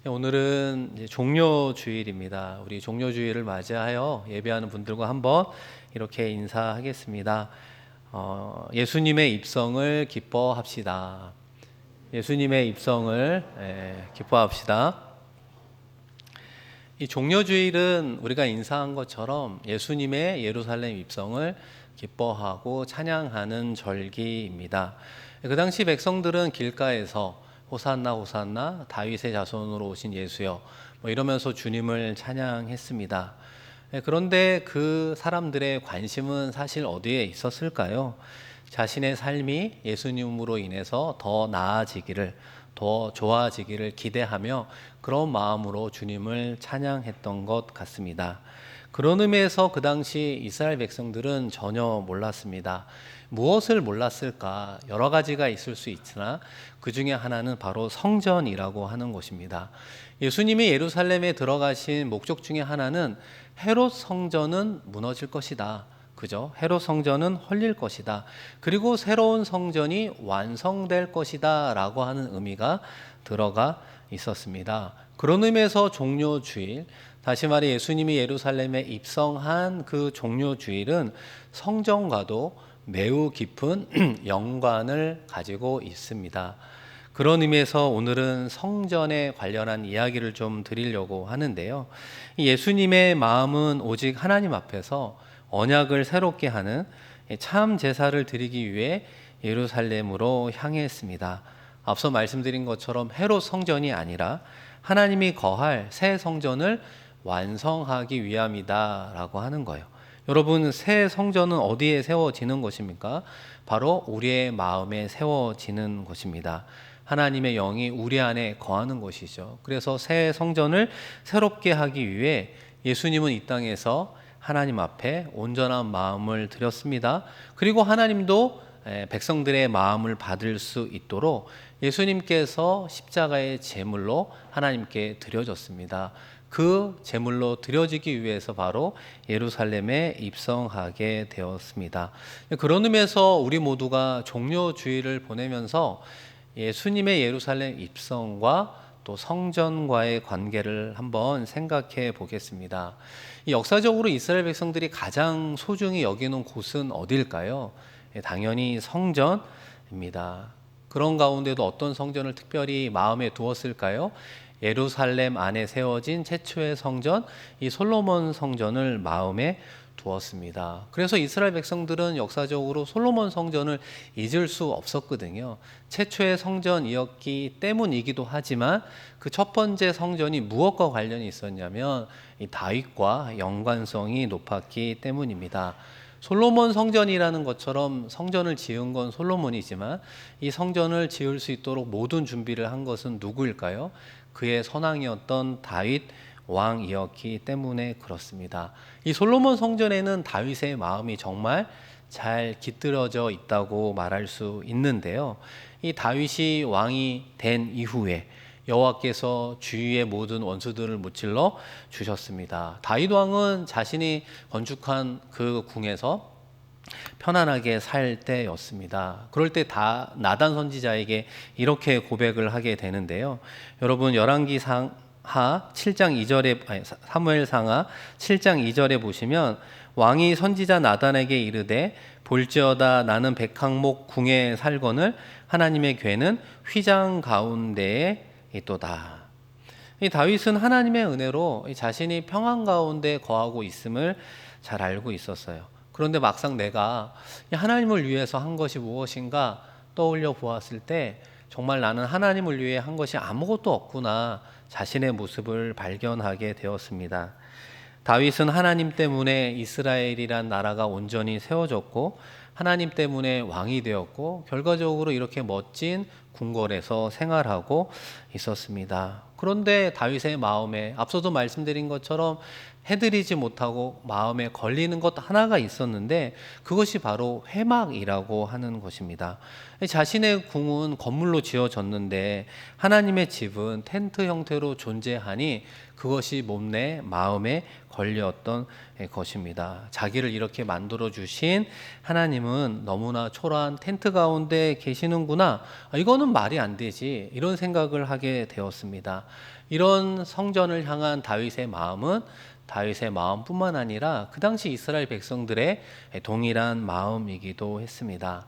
오늘은 이제 종료주일입니다. 우리 종료주일을 맞이하여 예배하는 분들과 한번 이렇게 인사하겠습니다. 예수님의 입성을 기뻐합시다. 예수님의 입성을 기뻐합시다. 이 종료주일은 우리가 인사한 것처럼 예수님의 예루살렘 입성을 기뻐하고 찬양하는 절기입니다. 그 당시 백성들은 길가에서 호산나 호산나 다윗의 자손으로 오신 예수여 이러면서 주님을 찬양했습니다. 그런데 그 사람들의 관심은 사실 어디에 있었을까요? 자신의 삶이 예수님으로 인해서 더 나아지기를, 더 좋아지기를 기대하며 그런 마음으로 주님을 찬양했던 것 같습니다. 그런 의미에서 그 당시 이스라엘 백성들은 전혀 몰랐습니다. 무엇을 몰랐을까? 여러 가지가 있을 수 있으나 그 중에 하나는 바로 성전이라고 하는 것입니다. 예수님이 예루살렘에 들어가신 목적 중에 하나는 헤롯 성전은 무너질 것이다. 그죠? 헤롯 성전은 헐릴 것이다. 그리고 새로운 성전이 완성될 것이다 라고 하는 의미가 들어가 있었습니다. 그런 의미에서 종료주일, 다시 말해 예수님이 예루살렘에 입성한 그 종료주일은 성전과도 매우 깊은 연관을 가지고 있습니다. 그런 의미에서 오늘은 성전에 관련한 이야기를 좀 드리려고 하는데요. 예수님의 마음은 오직 하나님 앞에서 언약을 새롭게 하는 참 제사를 드리기 위해 예루살렘으로 향했습니다. 앞서 말씀드린 것처럼 헤롯 성전이 아니라 하나님이 거할 새 성전을 완성하기 위함이다 라고 하는 거예요. 여러분, 새 성전은 어디에 세워지는 것입니까? 바로 우리의 마음에 세워지는 것입니다. 하나님의 영이 우리 안에 거하는 것이죠. 그래서 새 성전을 새롭게 하기 위해 예수님은 이 땅에서 하나님 앞에 온전한 마음을 드렸습니다. 그리고 하나님도 백성들의 마음을 받을 수 있도록 예수님께서 십자가의 제물로 하나님께 드려졌습니다. 그 제물로 드려지기 위해서 바로 예루살렘에 입성하게 되었습니다. 그런 의미에서 우리 모두가 종료주일을 보내면서 예수님의 예루살렘 입성과 또 성전과의 관계를 한번 생각해 보겠습니다. 역사적으로 이스라엘 백성들이 가장 소중히 여기는 곳은 어딜까요? 당연히 성전입니다. 그런 가운데도 어떤 성전을 특별히 마음에 두었을까요? 예루살렘 안에 세워진 최초의 성전, 이 솔로몬 성전을 마음에 두었습니다. 그래서 이스라엘 백성들은 역사적으로 솔로몬 성전을 잊을 수 없었거든요. 최초의 성전이었기 때문이기도 하지만 그 첫 번째 성전이 무엇과 관련이 있었냐면 이 다윗과 연관성이 높았기 때문입니다. 솔로몬 성전이라는 것처럼 성전을 지은 건 솔로몬이지만 이 성전을 지을 수 있도록 모든 준비를 한 것은 누구일까요? 그의 선왕이었던 다윗 왕이었기 때문에 그렇습니다. 이 솔로몬 성전에는 다윗의 마음이 정말 잘 깃들어져 있다고 말할 수 있는데요. 이 다윗이 왕이 된 이후에 여호와께서 주위의 모든 원수들을 무찔러 주셨습니다. 다윗 왕은 자신이 건축한 그 궁에서 편안하게 살 때였습니다. 그럴 때 다 나단 선지자에게 이렇게 고백을 하게 되는데요. 여러분 열왕기상 하 7장 2절에 사무엘상하 7장 2절에 보시면 왕이 선지자 나단에게 이르되 볼지어다 나는 백항목 궁에 살거늘 하나님의 궤는 휘장 가운데에 있도다. 이 다윗은 하나님의 은혜로 자신이 평안 가운데 거하고 있음을 잘 알고 있었어요. 그런데 막상 내가 하나님을 위해서 한 것이 무엇인가 떠올려 보았을 때 정말 나는 하나님을 위해 한 것이 아무것도 없구나 자신의 모습을 발견하게 되었습니다. 다윗은 하나님 때문에 이스라엘이란 나라가 온전히 세워졌고 하나님 때문에 왕이 되었고 결과적으로 이렇게 멋진 궁궐에서 생활하고 있었습니다. 그런데 다윗의 마음에 앞서도 말씀드린 것처럼 해드리지 못하고 마음에 걸리는 것 하나가 있었는데 그것이 바로 회막이라고 하는 것입니다. 자신의 궁은 건물로 지어졌는데 하나님의 집은 텐트 형태로 존재하니 그것이 몸내 마음에 걸렸던 것입니다. 자기를 이렇게 만들어 주신 하나님은 너무나 초라한 텐트 가운데 계시는구나. 이거는 이거는 말이 안 되지, 이런 생각을 하게 되었습니다. 이런 성전을 향한 다윗의 마음은 다윗의 마음뿐만 아니라 그 당시 이스라엘 백성들의 동일한 마음이기도 했습니다.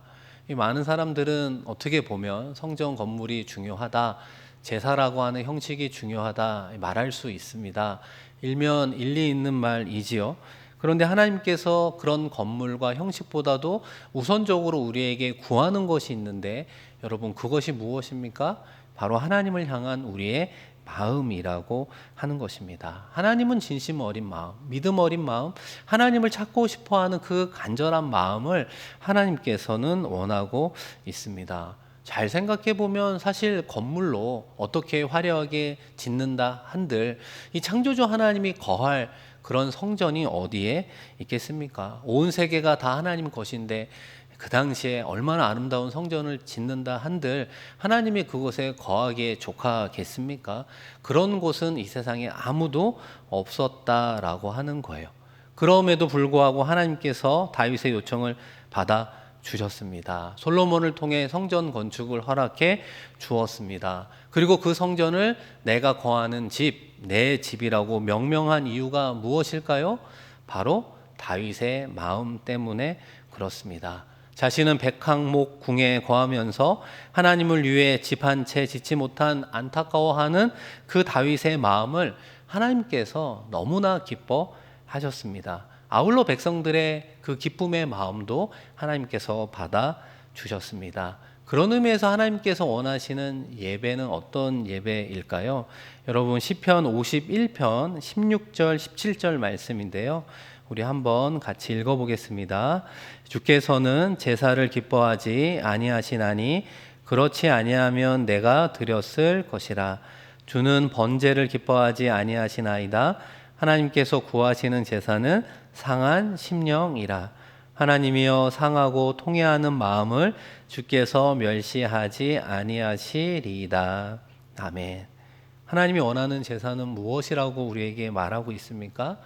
이 많은 사람들은 어떻게 보면 성전 건물이 중요하다, 제사라고 하는 형식이 중요하다 말할 수 있습니다. 일면 일리 있는 말이지요. 그런데 하나님께서 그런 건물과 형식보다도 우선적으로 우리에게 구하는 것이 있는데, 여러분 그것이 무엇입니까? 바로 하나님을 향한 우리의 마음이라고 하는 것입니다. 하나님은 진심 어린 마음, 믿음 어린 마음, 하나님을 찾고 싶어하는 그 간절한 마음을 하나님께서는 원하고 있습니다. 잘 생각해 보면 사실 건물로 어떻게 화려하게 짓는다 한들 이 창조주 하나님이 거할 그런 성전이 어디에 있겠습니까? 온 세계가 다 하나님 것인데 그 당시에 얼마나 아름다운 성전을 짓는다 한들 하나님이 그곳에 거하기에 족하겠습니까? 그런 곳은 이 세상에 아무도 없었다라고 하는 거예요. 그럼에도 불구하고 하나님께서 다윗의 요청을 받아 주셨습니다. 솔로몬을 통해 성전 건축을 허락해 주었습니다. 그리고 그 성전을 내가 거하는 집, 내 집이라고 명명한 이유가 무엇일까요? 바로 다윗의 마음 때문에 그렇습니다. 자신은 백항목 궁에 거하면서 하나님을 위해 집 한 채 짓지 못한 안타까워하는 그 다윗의 마음을 하나님께서 너무나 기뻐하셨습니다. 아울러 백성들의 그 기쁨의 마음도 하나님께서 받아 주셨습니다. 그런 의미에서 하나님께서 원하시는 예배는 어떤 예배일까요? 여러분 시편 51편 16절 17절 말씀인데요. 우리 한번 같이 읽어보겠습니다. 주께서는 제사를 기뻐하지 아니하시나니 그렇지 아니하면 내가 드렸을 것이라. 주는 번제를 기뻐하지 아니하시나이다. 하나님께서 구하시는 제사는 상한 심령이라. 하나님이여 상하고 통회하는 마음을 주께서 멸시하지 아니하시리이다. 아멘. 하나님이 원하는 제사는 무엇이라고 우리에게 말하고 있습니까?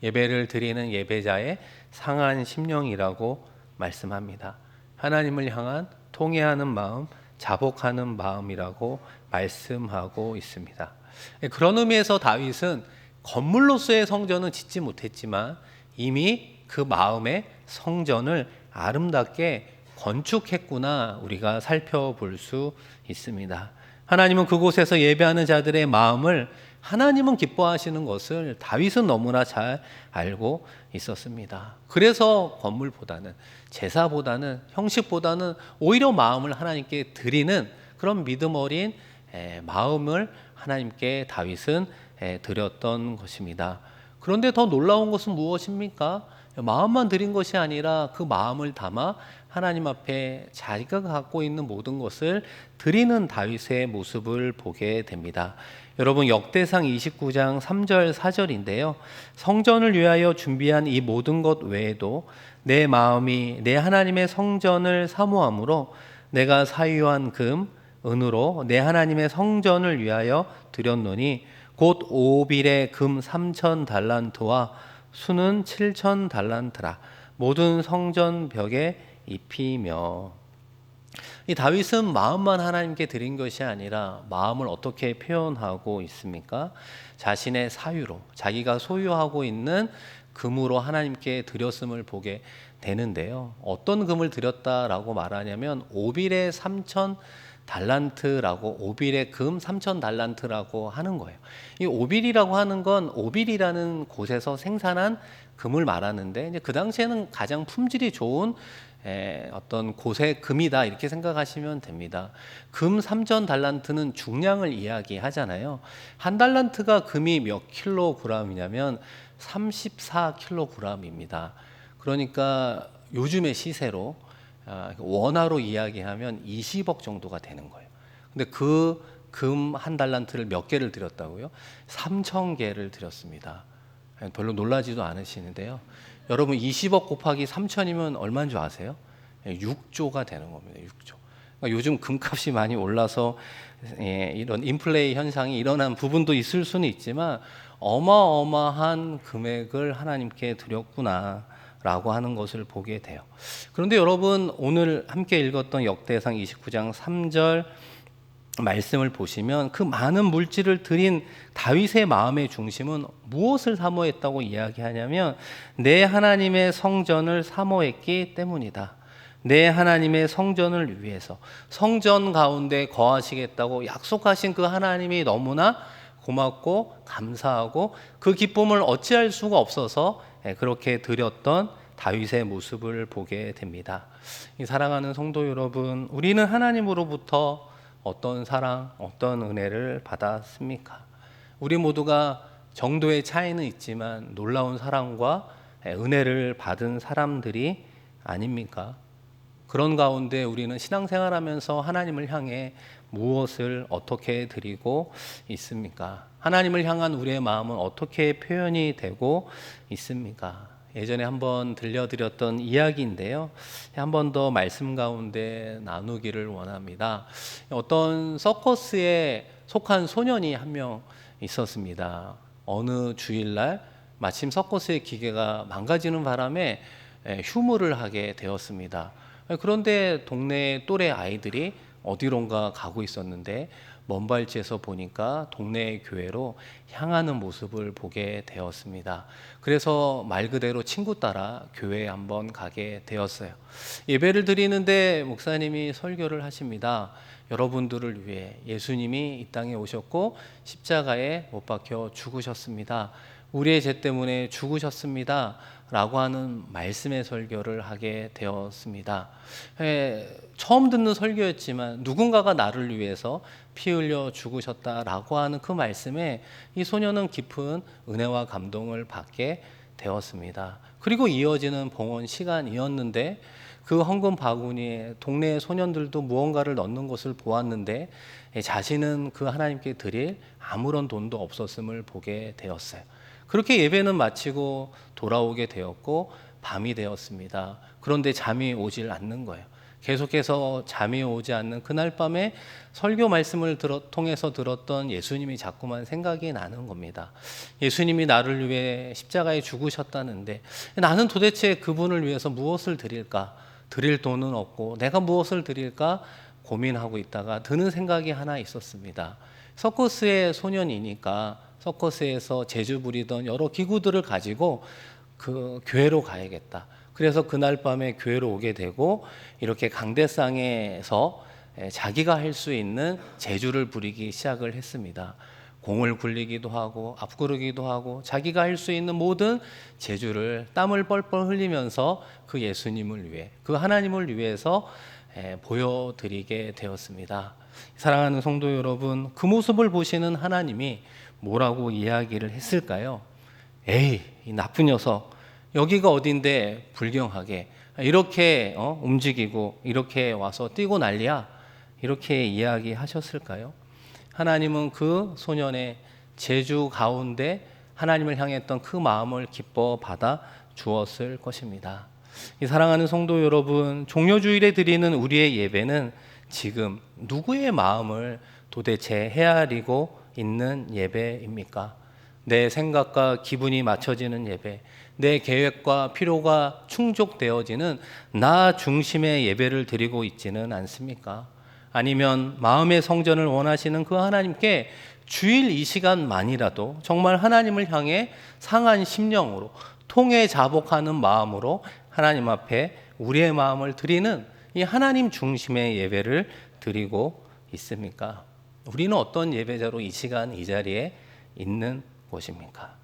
예배를 드리는 예배자의 상한 심령이라고 말씀합니다. 하나님을 향한 통회하는 마음, 자복하는 마음이라고 말씀하고 있습니다. 그런 의미에서 다윗은 건물로서의 성전은 짓지 못했지만 이미 그 마음의 성전을 아름답게 건축했구나 우리가 살펴볼 수 있습니다. 하나님은 그곳에서 예배하는 자들의 마음을 하나님은 기뻐하시는 것을 다윗은 너무나 잘 알고 있었습니다. 그래서 건물보다는 제사보다는 형식보다는 오히려 마음을 하나님께 드리는 그런 믿음 어린 마음을 하나님께 다윗은 드렸던 것입니다. 그런데 더 놀라운 것은 무엇입니까? 마음만 드린 것이 아니라 그 마음을 담아 하나님 앞에 자기가 갖고 있는 모든 것을 드리는 다윗의 모습을 보게 됩니다. 여러분 역대상 29장 3절 4절인데요. 성전을 위하여 준비한 이 모든 것 외에도 내 마음이 내 하나님의 성전을 사모함으로 내가 사유한 금, 은으로 내 하나님의 성전을 위하여 드렸노니 곧 오빌의 금 3천 달란트와 수는 7천 달란트라. 모든 성전 벽에 입히며. 이 다윗은 마음만 하나님께 드린 것이 아니라 마음을 어떻게 표현하고 있습니까? 자신의 사유로, 자기가 소유하고 있는 금으로 하나님께 드렸음을 보게 되는데요. 어떤 금을 드렸다라고 말하냐면 오빌의 3천 달란트라고, 오빌의 금 3천 달란트라고 하는 거예요. 이 오빌이라고 하는 건 오빌이라는 곳에서 생산한 금을 말하는데, 이제 그 당시에는 가장 품질이 좋은 어떤 곳의 금이다 이렇게 생각하시면 됩니다. 금 3천 달란트는 중량을 이야기하잖아요. 한 달란트가 금이 몇 킬로그램이냐면 34킬로그램입니다. 그러니까 요즘의 시세로 원화로 이야기하면 20억 정도가 되는 거예요. 근데 그 금 한 달란트를 몇 개를 드렸다고요? 3,000개를 드렸습니다. 별로 놀라지도 않으시는데요. 여러분 20억 곱하기 3천이면 얼마인 줄 아세요? 6조가 되는 겁니다. 6조. 그러니까 요즘 금값이 많이 올라서 이런 인플레이 현상이 일어난 부분도 있을 수는 있지만 어마어마한 금액을 하나님께 드렸구나 라고 하는 것을 보게 돼요. 그런데 여러분 오늘 함께 읽었던 역대상 29장 3절 말씀을 보시면 그 많은 물질을 드린 다윗의 마음의 중심은 무엇을 사모했다고 이야기하냐면 내 하나님의 성전을 사모했기 때문이다. 내 하나님의 성전을 위해서 성전 가운데 거하시겠다고 약속하신 그 하나님이 너무나 고맙고 감사하고 그 기쁨을 어찌할 수가 없어서 그렇게 드렸던 다윗의 모습을 보게 됩니다. 사랑하는 성도 여러분, 우리는 하나님으로부터 어떤 사랑, 어떤 은혜를 받았습니까? 우리 모두가 정도의 차이는 있지만 놀라운 사랑과 은혜를 받은 사람들이 아닙니까? 그런 가운데 우리는 신앙생활하면서 하나님을 향해 무엇을 어떻게 드리고 있습니까? 하나님을 향한 우리의 마음은 어떻게 표현이 되고 있습니까? 예전에 한번 들려드렸던 이야기인데요. 한 번 더 말씀 가운데 나누기를 원합니다. 어떤 서커스에 속한 소년이 한 명 있었습니다. 어느 주일날 마침 서커스의 기계가 망가지는 바람에 휴무를 하게 되었습니다. 그런데 동네 또래 아이들이 어디론가 가고 있었는데 먼 발치에서 보니까 동네 교회로 향하는 모습을 보게 되었습니다. 그래서 말 그대로 친구 따라 교회에 한번 가게 되었어요. 예배를 드리는데 목사님이 설교를 하십니다. 여러분들을 위해 예수님이 이 땅에 오셨고 십자가에 못 박혀 죽으셨습니다. 우리의 죄 때문에 죽으셨습니다. 라고 하는 말씀의 설교를 하게 되었습니다. 처음 듣는 설교였지만 누군가가 나를 위해서 피 흘려 죽으셨다라고 하는 그 말씀에 이 소녀는 깊은 은혜와 감동을 받게 되었습니다. 그리고 이어지는 봉헌 시간이었는데 그 헌금 바구니에 동네 소년들도 무언가를 넣는 것을 보았는데 자신은 그 하나님께 드릴 아무런 돈도 없었음을 보게 되었어요. 그렇게 예배는 마치고 돌아오게 되었고 밤이 되었습니다. 그런데 잠이 오질 않는 거예요. 계속해서 잠이 오지 않는 그날 밤에 설교 말씀을 통해서 들었던 예수님이 자꾸만 생각이 나는 겁니다. 예수님이 나를 위해 십자가에 죽으셨다는데 나는 도대체 그분을 위해서 무엇을 드릴까? 드릴 돈은 없고 내가 무엇을 드릴까 고민하고 있다가 드는 생각이 하나 있었습니다. 서커스의 소년이니까 서커스에서 재주 부리던 여러 기구들을 가지고 그 교회로 가야겠다. 그래서 그날 밤에 교회로 오게 되고 이렇게 강대상에서 자기가 할 수 있는 재주를 부리기 시작을 했습니다. 공을 굴리기도 하고 앞구르기도 하고 자기가 할 수 있는 모든 재주를 땀을 뻘뻘 흘리면서 그 예수님을 위해 그 하나님을 위해서 보여드리게 되었습니다. 사랑하는 성도 여러분, 그 모습을 보시는 하나님이 뭐라고 이야기를 했을까요? 에이, 이 나쁜 녀석, 여기가 어딘데 불경하게 이렇게 움직이고 이렇게 와서 뛰고 난리야, 이렇게 이야기하셨을까요? 하나님은 그 소년의 재주 가운데 하나님을 향했던 그 마음을 기뻐 받아 주었을 것입니다. 이 사랑하는 성도 여러분, 종료주일에 드리는 우리의 예배는 지금 누구의 마음을 도대체 헤아리고 있는 예배입니까? 내 생각과 기분이 맞춰지는 예배, 내 계획과 필요가 충족되어지는 나 중심의 예배를 드리고 있지는 않습니까? 아니면 마음의 성전을 원하시는 그 하나님께 주일 이 시간만이라도 정말 하나님을 향해 상한 심령으로 통해 자복하는 마음으로 하나님 앞에 우리의 마음을 드리는 이 하나님 중심의 예배를 드리고 있습니까? 우리는 어떤 예배자로 이 시간 이 자리에 있는 것입니까?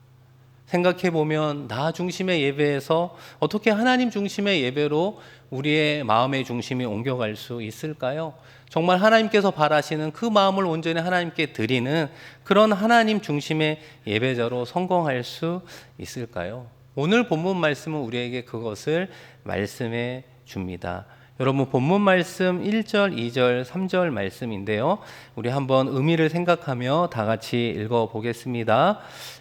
생각해 보면 나 중심의 예배에서 어떻게 하나님 중심의 예배로 우리의 마음의 중심이 옮겨갈 수 있을까요? 정말 하나님께서 바라시는 그 마음을 온전히 하나님께 드리는 그런 하나님 중심의 예배자로 성공할 수 있을까요? 오늘 본문 말씀은 우리에게 그것을 말씀해 줍니다. 여러분, 본문 말씀 1절, 2절, 3절 말씀인데요. 우리 한번 의미를 생각하며 다 같이 읽어보겠습니다.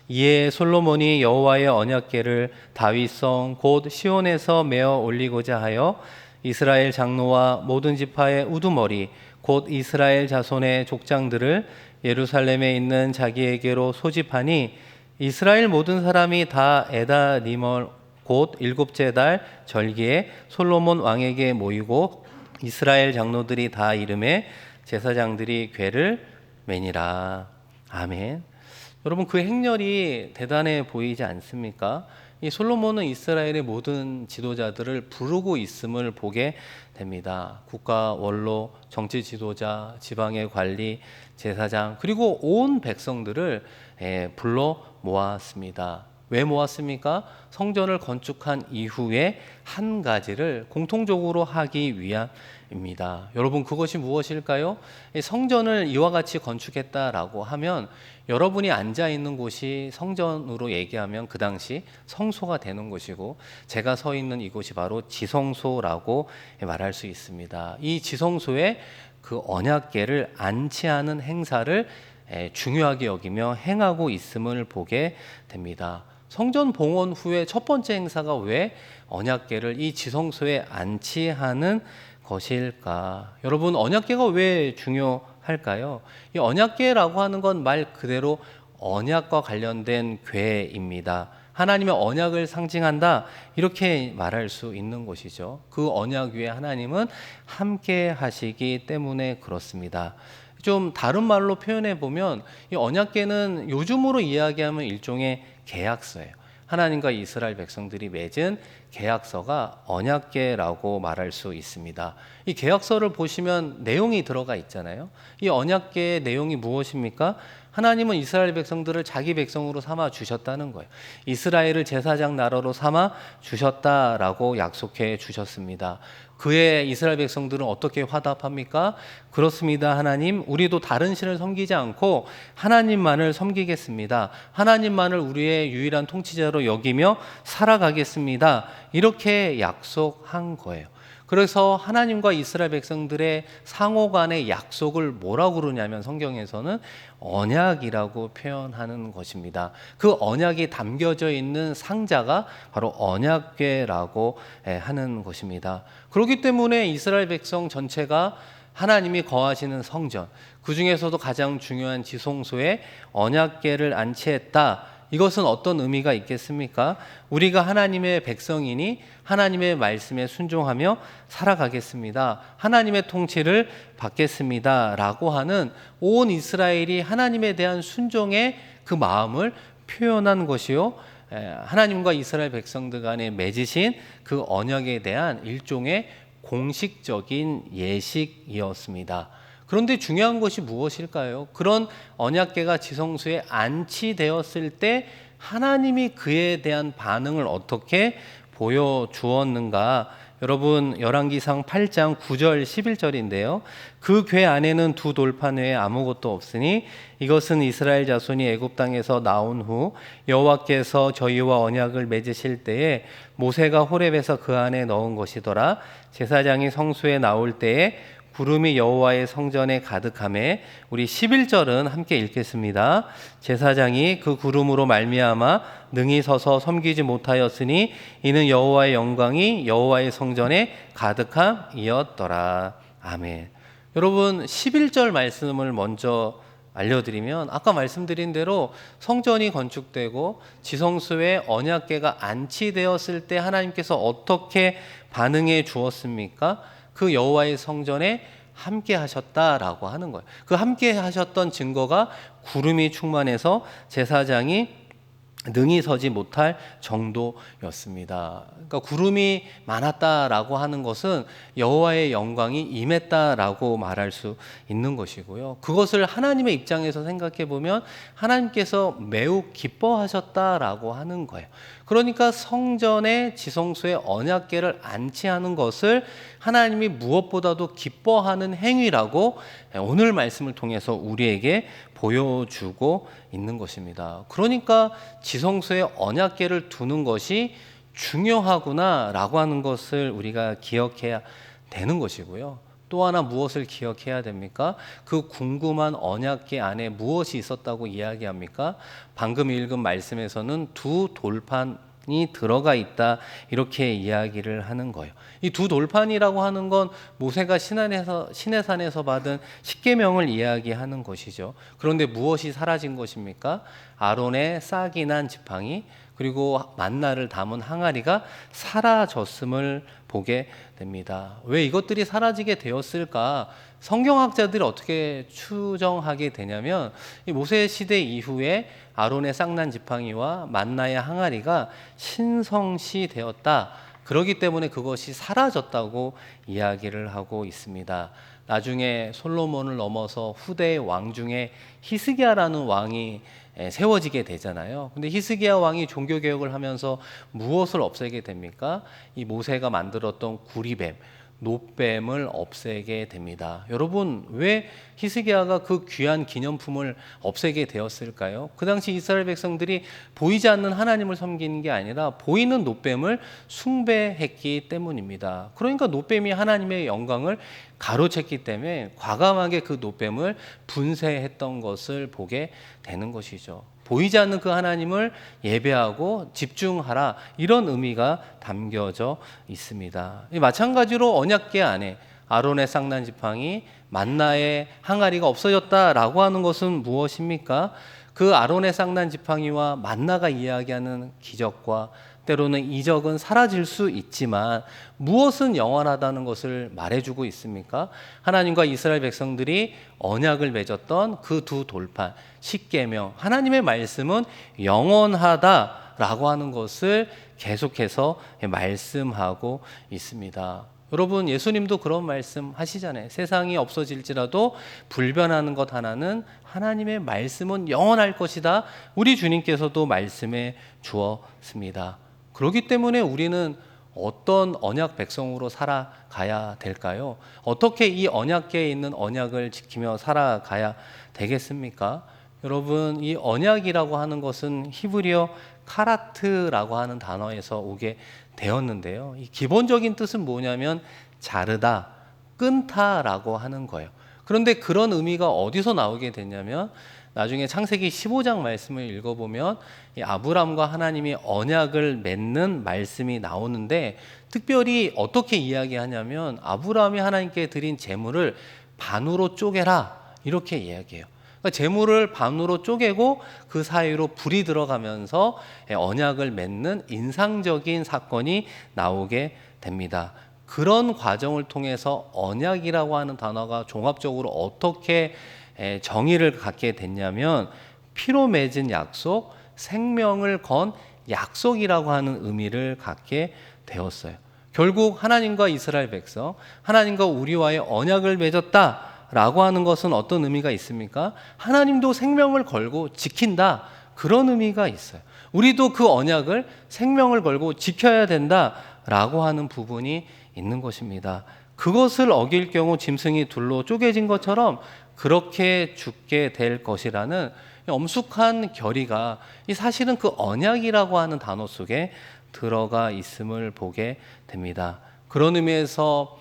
이에 솔로몬이 여호와의 언약궤를 다윗성 곧 시온에서 메어 올리고자 하여 이스라엘 장로와 모든 지파의 우두머리 곧 이스라엘 자손의 족장들을 예루살렘에 있는 자기에게로 소집하니 이스라엘 모든 사람이 다 에다 니멀 곧 일곱째 달 절기에 솔로몬 왕에게 모이고 이스라엘 장로들이 다 이름에 제사장들이 궤를 매니라. 아멘. 여러분, 그 행렬이 대단해 보이지 않습니까? 이 솔로몬은 이스라엘의 모든 지도자들을 부르고 있음을 보게 됩니다. 국가 원로, 정치 지도자, 지방의 관리, 제사장, 그리고 온 백성들을 불러 모았습니다. 왜 모았습니까? 성전을 건축한 이후에 한 가지를 공통적으로 하기 위함입니다. 여러분, 그것이 무엇일까요? 성전을 이와 같이 건축했다라고 하면 여러분이 앉아 있는 곳이 성전으로 얘기하면 그 당시 성소가 되는 곳이고, 제가 서 있는 이곳이 바로 지성소라고 말할 수 있습니다. 이 지성소에 그 언약궤를 안치하는 행사를 중요하게 여기며 행하고 있음을 보게 됩니다. 성전 봉헌 후에 첫 번째 행사가 왜 언약궤를 이 지성소에 안치하는 것일까? 여러분, 언약궤가 왜 중요할까요? 이 언약궤라고 하는 건 말 그대로 언약과 관련된 궤입니다. 하나님의 언약을 상징한다, 이렇게 말할 수 있는 것이죠. 그 언약 위에 하나님은 함께 하시기 때문에 그렇습니다. 좀 다른 말로 표현해 보면 이 언약궤는 요즘으로 이야기하면 일종의 계약서예요. 하나님과 이스라엘 백성들이 맺은 계약서가 언약궤라고 말할 수 있습니다. 이 계약서를 보시면 내용이 들어가 있잖아요. 이 언약궤의 내용이 무엇입니까? 하나님은 이스라엘 백성들을 자기 백성으로 삼아 주셨다는 거예요. 이스라엘을 제사장 나라로 삼아 주셨다라고 약속해 주셨습니다. 그의 이스라엘 백성들은 어떻게 화답합니까? 그렇습니다, 하나님. 우리도 다른 신을 섬기지 않고 하나님만을 섬기겠습니다. 하나님만을 우리의 유일한 통치자로 여기며 살아가겠습니다. 이렇게 약속한 거예요. 그래서 하나님과 이스라엘 백성들의 상호 간의 약속을 뭐라고 그러냐면 성경에서는 언약이라고 표현하는 것입니다. 그 언약이 담겨져 있는 상자가 바로 언약궤라고 하는 것입니다. 그렇기 때문에 이스라엘 백성 전체가 하나님이 거하시는 성전, 그 중에서도 가장 중요한 지성소에 언약궤를 안치했다. 이것은 어떤 의미가 있겠습니까? 우리가 하나님의 백성이니 하나님의 말씀에 순종하며 살아가겠습니다. 하나님의 통치를 받겠습니다. 라고 하는 온 이스라엘이 하나님에 대한 순종의 그 마음을 표현한 것이요, 하나님과 이스라엘 백성들 간에 맺으신 그 언약에 대한 일종의 공식적인 예식이었습니다. 그런데 중요한 것이 무엇일까요? 그런 언약궤가 지성소에 안치되었을 때 하나님이 그에 대한 반응을 어떻게 보여주었는가? 여러분, 열왕기상 8장 9절 11절인데요. 그 궤 안에는 두 돌판 외에 아무것도 없으니 이것은 이스라엘 자손이 애굽 땅에서 나온 후 여호와께서 저희와 언약을 맺으실 때에 모세가 호렙에서 그 안에 넣은 것이더라. 제사장이 성소에 나올 때에 구름이 여호와의 성전에 가득하매, 우리 11절은 함께 읽겠습니다. 제사장이 그 구름으로 말미암아 능히 서서 섬기지 못하였으니 이는 여호와의 영광이 여호와의 성전에 가득함이었더라. 아멘. 여러분, 11절 말씀을 먼저 알려드리면, 아까 말씀드린 대로 성전이 건축되고 지성소에 언약궤가 안치되었을 때 하나님께서 어떻게 반응해 주었습니까? 그 여호와의 성전에 함께 하셨다라고 하는 거예요. 그 함께 하셨던 증거가 구름이 충만해서 제사장이 능히 서지 못할 정도였습니다. 그러니까 구름이 많았다라고 하는 것은 여호와의 영광이 임했다라고 말할 수 있는 것이고요. 그것을 하나님의 입장에서 생각해 보면 하나님께서 매우 기뻐하셨다라고 하는 거예요. 그러니까 성전의 지성소에 언약궤를 안치하는 것을 하나님이 무엇보다도 기뻐하는 행위라고 오늘 말씀을 통해서 우리에게 보여주고 있는 것입니다. 그러니까 지성소에 언약궤를 두는 것이 중요하구나라고 하는 것을 우리가 기억해야 되는 것이고요. 또 하나 무엇을 기억해야 됩니까? 그 궁금한 언약궤 안에 무엇이 있었다고 이야기합니까? 방금 읽은 말씀에서는 두 돌판이 들어가 있다, 이렇게 이야기를 하는 거예요. 이 두 돌판이라고 하는 건 모세가 시내산에서 받은 십계명을 이야기하는 것이죠. 그런데 무엇이 사라진 것입니까? 아론의 싹이 난 지팡이, 그리고 만나를 담은 항아리가 사라졌음을 보게 됩니다. 왜 이것들이 사라지게 되었을까? 성경학자들이 어떻게 추정하게 되냐면 이 모세 시대 이후에 아론의 쌍난 지팡이와 만나의 항아리가 신성시 되었다. 그렇기 때문에 그것이 사라졌다고 이야기를 하고 있습니다. 나중에 솔로몬을 넘어서 후대의 왕 중에 히스기야라는 왕이 세워지게 되잖아요. 근데 히스기야 왕이 종교 개혁을 하면서 무엇을 없애게 됩니까? 이 모세가 만들었던 구리뱀, 놋뱀을 없애게 됩니다. 여러분, 왜 히스기야가 그 귀한 기념품을 없애게 되었을까요? 그 당시 이스라엘 백성들이 보이지 않는 하나님을 섬기는 게 아니라 보이는 놋뱀을 숭배했기 때문입니다. 그러니까 놋뱀이 하나님의 영광을 가로챘기 때문에 과감하게 그 놋뱀을 분쇄했던 것을 보게 되는 것이죠. 보이지 않는 그 하나님을 예배하고 집중하라, 이런 의미가 담겨져 있습니다. 마찬가지로 언약궤 안에 아론의 쌍난 지팡이, 만나의 항아리가 없어졌다라고 하는 것은 무엇입니까? 그 아론의 쌍난 지팡이와 만나가 이야기하는 기적과 때로는 이적은 사라질 수 있지만 무엇은 영원하다는 것을 말해주고 있습니까? 하나님과 이스라엘 백성들이 언약을 맺었던 그 두 돌판, 십계명, 하나님의 말씀은 영원하다라고 하는 것을 계속해서 말씀하고 있습니다. 여러분, 예수님도 그런 말씀 하시잖아요. 세상이 없어질지라도 불변하는 것 하나는 하나님의 말씀은 영원할 것이다. 우리 주님께서도 말씀해 주었습니다. 그렇기 때문에 우리는 어떤 언약 백성으로 살아가야 될까요? 어떻게 이 언약궤에 있는 언약을 지키며 살아가야 되겠습니까? 여러분, 이 언약이라고 하는 것은 히브리어 카라트라고 하는 단어에서 오게 되었는데요. 이 기본적인 뜻은 뭐냐면 자르다, 끊다라고 하는 거예요. 그런데 그런 의미가 어디서 나오게 됐냐면 나중에 창세기 15장 말씀을 읽어보면 이 아브람과 하나님이 언약을 맺는 말씀이 나오는데 특별히 어떻게 이야기하냐면 아브람이 하나님께 드린 제물을 반으로 쪼개라, 이렇게 이야기해요. 그러니까 제물을 반으로 쪼개고 그 사이로 불이 들어가면서 언약을 맺는 인상적인 사건이 나오게 됩니다. 그런 과정을 통해서 언약이라고 하는 단어가 종합적으로 어떻게 정의를 갖게 됐냐면 피로 맺은 약속, 생명을 건 약속이라고 하는 의미를 갖게 되었어요. 결국 하나님과 이스라엘 백성, 하나님과 우리와의 언약을 맺었다라고 하는 것은 어떤 의미가 있습니까? 하나님도 생명을 걸고 지킨다, 그런 의미가 있어요. 우리도 그 언약을 생명을 걸고 지켜야 된다라고 하는 부분이 있는 것입니다. 그것을 어길 경우 짐승이 둘로 쪼개진 것처럼 그렇게 죽게 될 것이라는 엄숙한 결의가 사실은 그 언약이라고 하는 단어 속에 들어가 있음을 보게 됩니다. 그런 의미에서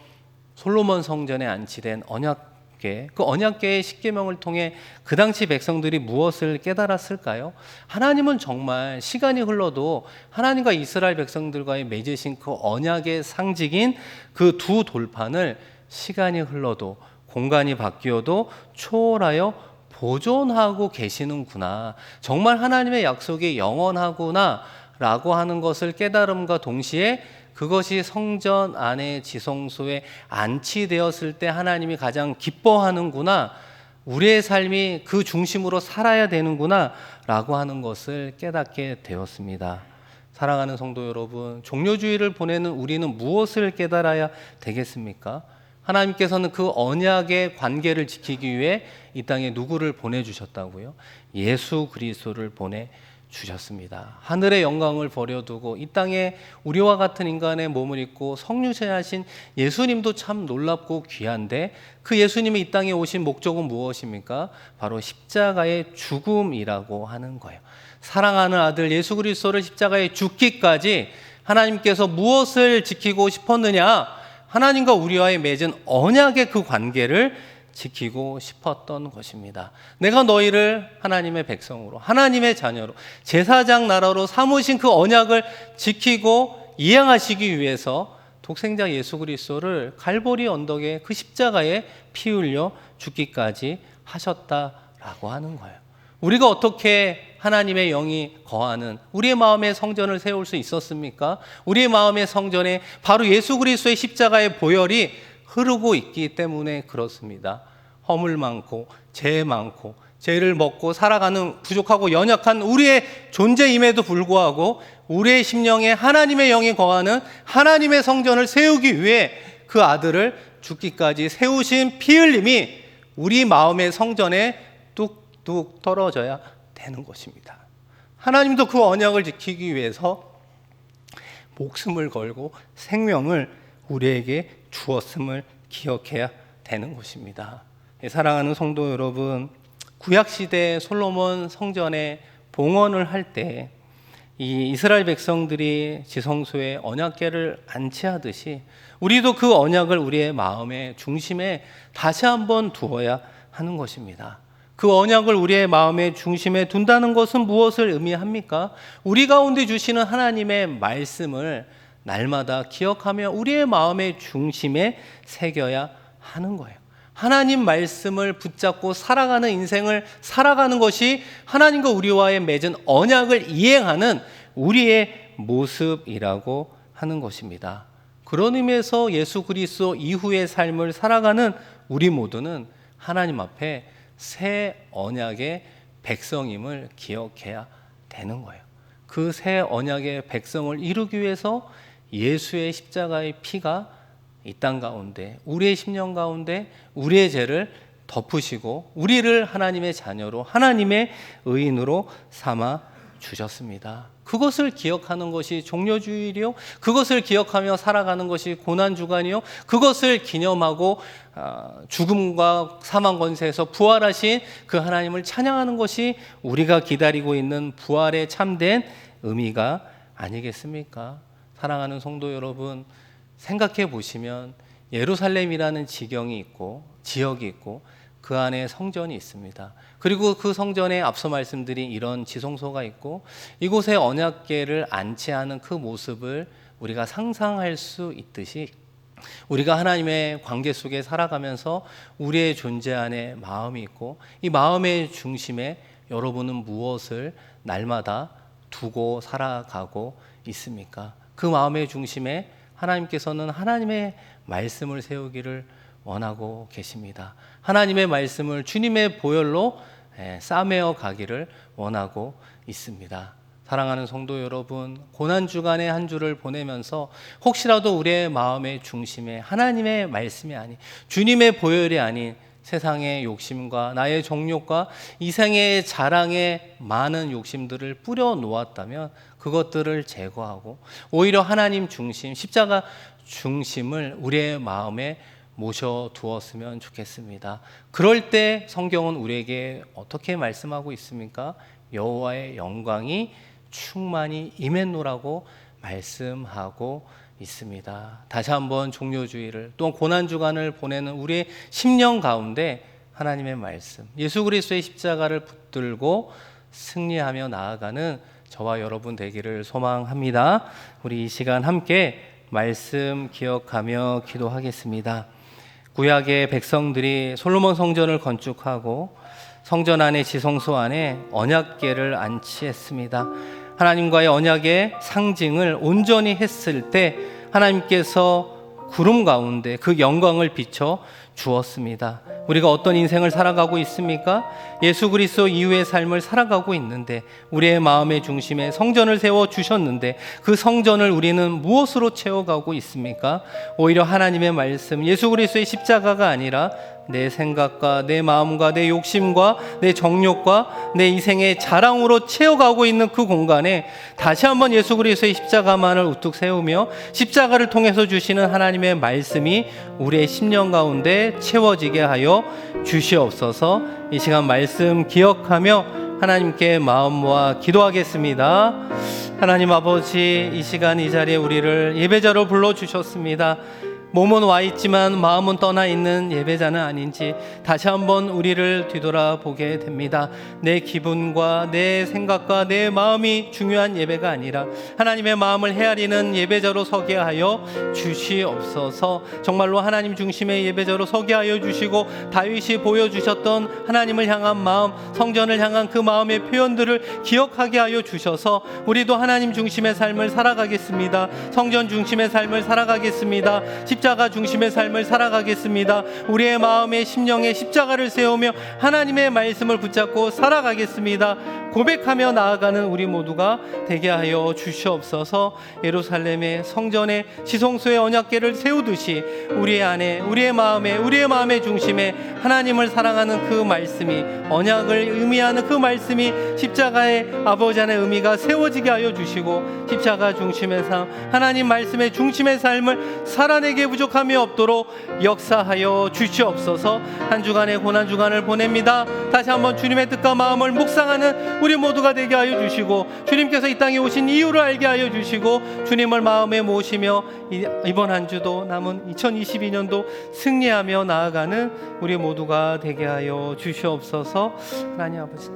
솔로몬 성전에 안치된 언약궤, 그 언약궤의 십계명을 통해 그 당시 백성들이 무엇을 깨달았을까요? 하나님은 정말 시간이 흘러도 하나님과 이스라엘 백성들과의 맺으신 그 언약의 상징인 그 두 돌판을 시간이 흘러도 공간이 바뀌어도 초월하여 보존하고 계시는구나. 정말 하나님의 약속이 영원하구나 라고 하는 것을 깨달음과 동시에 그것이 성전 안에 지성소에 안치되었을 때 하나님이 가장 기뻐하는구나, 우리의 삶이 그 중심으로 살아야 되는구나 라고 하는 것을 깨닫게 되었습니다. 사랑하는 성도 여러분, 종료주의를 보내는 우리는 무엇을 깨달아야 되겠습니까? 하나님께서는 그 언약의 관계를 지키기 위해 이 땅에 누구를 보내주셨다고요? 예수 그리스도를 보내주셨습니다. 하늘의 영광을 버려두고 이 땅에 우리와 같은 인간의 몸을 입고 성육신하신 예수님도 참 놀랍고 귀한데 그 예수님이 이 땅에 오신 목적은 무엇입니까? 바로 십자가의 죽음이라고 하는 거예요. 사랑하는 아들 예수 그리스도를 십자가에 죽기까지 하나님께서 무엇을 지키고 싶었느냐? 하나님과 우리와의 맺은 언약의 그 관계를 지키고 싶었던 것입니다. 내가 너희를 하나님의 백성으로, 하나님의 자녀로, 제사장 나라로 삼으신 그 언약을 지키고 이행하시기 위해서 독생자 예수 그리스도를 갈보리 언덕에 그 십자가에 피 흘려 죽기까지 하셨다라고 하는 거예요. 우리가 어떻게 하나님의 영이 거하는 우리의 마음의 성전을 세울 수 있었습니까? 우리의 마음의 성전에 바로 예수 그리스도의 십자가의 보혈이 흐르고 있기 때문에 그렇습니다. 허물 많고 죄 많고 죄를 먹고 살아가는 부족하고 연약한 우리의 존재임에도 불구하고 우리의 심령에 하나님의 영이 거하는 하나님의 성전을 세우기 위해 그 아들을 죽기까지 세우신 피 흘림이 우리 마음의 성전에 뚝뚝 떨어져야 되는 것입니다. 하나님도 그 언약을 지키기 위해서 목숨을 걸고 생명을 우리에게 주었음을 기억해야 되는 것입니다. 사랑하는 성도 여러분, 구약시대 솔로몬 성전에 봉헌을 할 때 이 이스라엘 백성들이 지성소에 언약궤를 안치하듯이 우리도 그 언약을 우리의 마음의 중심에 다시 한번 두어야 하는 것입니다. 그 언약을 우리의 마음의 중심에 둔다는 것은 무엇을 의미합니까? 우리 가운데 주시는 하나님의 말씀을 날마다 기억하며 우리의 마음의 중심에 새겨야 하는 거예요. 하나님 말씀을 붙잡고 살아가는 인생을 살아가는 것이 하나님과 우리와의 맺은 언약을 이행하는 우리의 모습이라고 하는 것입니다. 그런 의미에서 예수 그리스도 이후의 삶을 살아가는 우리 모두는 하나님 앞에 새 언약의 백성임을 기억해야 되는 거예요. 그 새 언약의 백성을 이루기 위해서 예수의 십자가의 피가 이 땅 가운데 우리의 심령 가운데 우리의 죄를 덮으시고 우리를 하나님의 자녀로 하나님의 의인으로 삼아 주셨습니다. 그것을 기억하는 것이 종려주일이요, 그것을 기억하며 살아가는 것이 고난주간이요, 그것을 기념하고 죽음과 사망 권세에서 부활하신 그 하나님을 찬양하는 것이 우리가 기다리고 있는 부활의 참된 의미가 아니겠습니까? 사랑하는 성도 여러분, 생각해 보시면 예루살렘이라는 지경이 있고 지역이 있고 그 안에 성전이 있습니다. 그리고 그 성전에 앞서 말씀드린 이런 지성소가 있고 이곳에 언약궤를 안치하는 그 모습을 우리가 상상할 수 있듯이 우리가 하나님의 관계 속에 살아가면서 우리의 존재 안에 마음이 있고 이 마음의 중심에 여러분은 무엇을 날마다 두고 살아가고 있습니까? 그 마음의 중심에 하나님께서는 하나님의 말씀을 세우기를 원하고 계십니다. 하나님의 말씀을 주님의 보혈로 싸매어 가기를 원하고 있습니다. 사랑하는 성도 여러분, 고난주간의 한 주를 보내면서 혹시라도 우리의 마음의 중심에 하나님의 말씀이 아닌 주님의 보혈이 아닌 세상의 욕심과 나의 정욕과 이생의 자랑의 많은 욕심들을 뿌려 놓았다면 그것들을 제거하고 오히려 하나님 중심, 십자가 중심을 우리의 마음에 모셔두었으면 좋겠습니다. 그럴 때 성경은 우리에게 어떻게 말씀하고 있습니까? 여호와의 영광이 충만히 임했노라고 말씀하고 있습니다. 다시 한번 종료주의를 또 고난주간을 보내는 우리의 심령 가운데 하나님의 말씀, 예수 그리스도의 십자가를 붙들고 승리하며 나아가는 저와 여러분 되기를 소망합니다. 우리 이 시간 함께 말씀 기억하며 기도하겠습니다. 구약의 백성들이 솔로몬 성전을 건축하고 성전 안에 지성소 안에 언약궤를 안치했습니다. 하나님과의 언약의 상징을 온전히 했을 때 하나님께서 구름 가운데 그 영광을 비춰 주었습니다. 우리가 어떤 인생을 살아가고 있습니까? 예수 그리스도 이후의 삶을 살아가고 있는데 우리의 마음의 중심에 성전을 세워 주셨는데 그 성전을 우리는 무엇으로 채워가고 있습니까? 오히려 하나님의 말씀, 예수 그리스도의 십자가가 아니라 내 생각과 내 마음과 내 욕심과 내 정욕과 내 이생의 자랑으로 채워가고 있는 그 공간에 다시 한번 예수 그리스도의 십자가만을 우뚝 세우며 십자가를 통해서 주시는 하나님의 말씀이 우리의 심령 가운데 채워지게 하여 주시옵소서. 이 시간 말씀 기억하며 하나님께 마음 모아 기도하겠습니다. 하나님 아버지, 이 시간 이 자리에 우리를 예배자로 불러주셨습니다. 몸은 와 있지만 마음은 떠나 있는 예배자는 아닌지 다시 한번 우리를 뒤돌아보게 됩니다. 내 기분과 내 생각과 내 마음이 중요한 예배가 아니라 하나님의 마음을 헤아리는 예배자로 서게 하여 주시옵소서. 정말로 하나님 중심의 예배자로 서게 하여 주시고 다윗이 보여주셨던 하나님을 향한 마음, 성전을 향한 그 마음의 표현들을 기억하게 하여 주셔서 우리도 하나님 중심의 삶을 살아가겠습니다. 성전 중심의 삶을 살아가겠습니다. 십자가 중심의 삶을 살아가겠습니다. 우리의 마음의 심령에 십자가를 세우며 하나님의 말씀을 붙잡고 살아가겠습니다. 고백하며 나아가는 우리 모두가 되게 하여 주시옵소서. 예루살렘의 성전에 지성소의 언약궤를 세우듯이 우리의 안에, 우리의 마음의 중심에 하나님을 사랑하는 그 말씀이, 언약을 의미하는 그 말씀이 십자가의 아버지 안의 의미가 세워지게 하여 주시고 십자가 중심의 삶, 하나님 말씀의 중심의 삶을 살아내게 부족함이 없도록 역사하여 주시옵소서. 한 주간의 고난 주간을 보냅니다. 다시 한번 주님의 뜻과 마음을 묵상하는 우리 모두가 되게 하여 주시고 주님께서 이 땅에 오신 이유를 알게 하여 주시고 주님을 마음에 모시며 이번 한 주도 남은 2022년도 승리하며 나아가는 우리 모두가 되게 하여 주시옵소서. 하나님 아버지,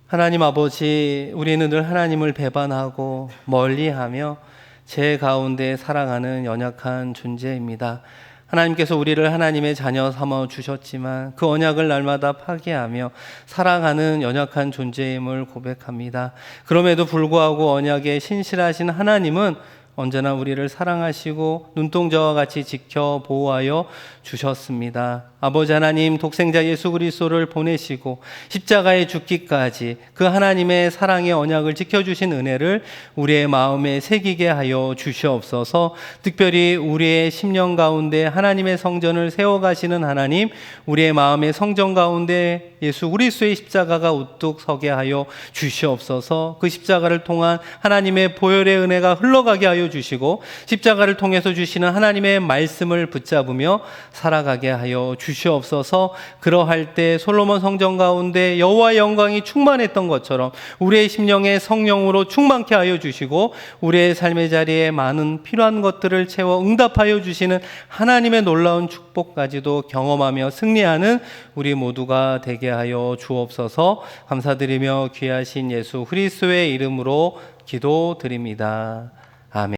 하나님 아버지, 우리는 늘 하나님을 배반하고 멀리하며 죄 가운데 살아가는 연약한 존재입니다. 하나님께서 우리를 하나님의 자녀 삼아 주셨지만 그 언약을 날마다 파괴하며 살아가는 연약한 존재임을 고백합니다. 그럼에도 불구하고 언약에 신실하신 하나님은 언제나 우리를 사랑하시고 눈동자와 같이 지켜 보호하여 주셨습니다. 아버지 하나님, 독생자 예수 그리스도를 보내시고 십자가에 죽기까지 그 하나님의 사랑의 언약을 지켜주신 은혜를 우리의 마음에 새기게 하여 주시옵소서. 특별히 우리의 심령 가운데 하나님의 성전을 세워가시는 하나님, 우리의 마음의 성전 가운데 예수 그리스도의 십자가가 우뚝 서게 하여 주시옵소서. 그 십자가를 통한 하나님의 보혈의 은혜가 흘러가게 하여 주시고 십자가를 통해서 주시는 하나님의 말씀을 붙잡으며 살아가게 하여 주시옵소서. 그러할 때 솔로몬 성전 가운데 여호와의 영광이 충만했던 것처럼 우리의 심령에 성령으로 충만케 하여 주시고 우리의 삶의 자리에 많은 필요한 것들을 채워 응답하여 주시는 하나님의 놀라운 축복까지도 경험하며 승리하는 우리 모두가 되게 하여 주옵소서. 감사드리며 귀하신 예수 그리스도의 이름으로 기도드립니다. 아멘.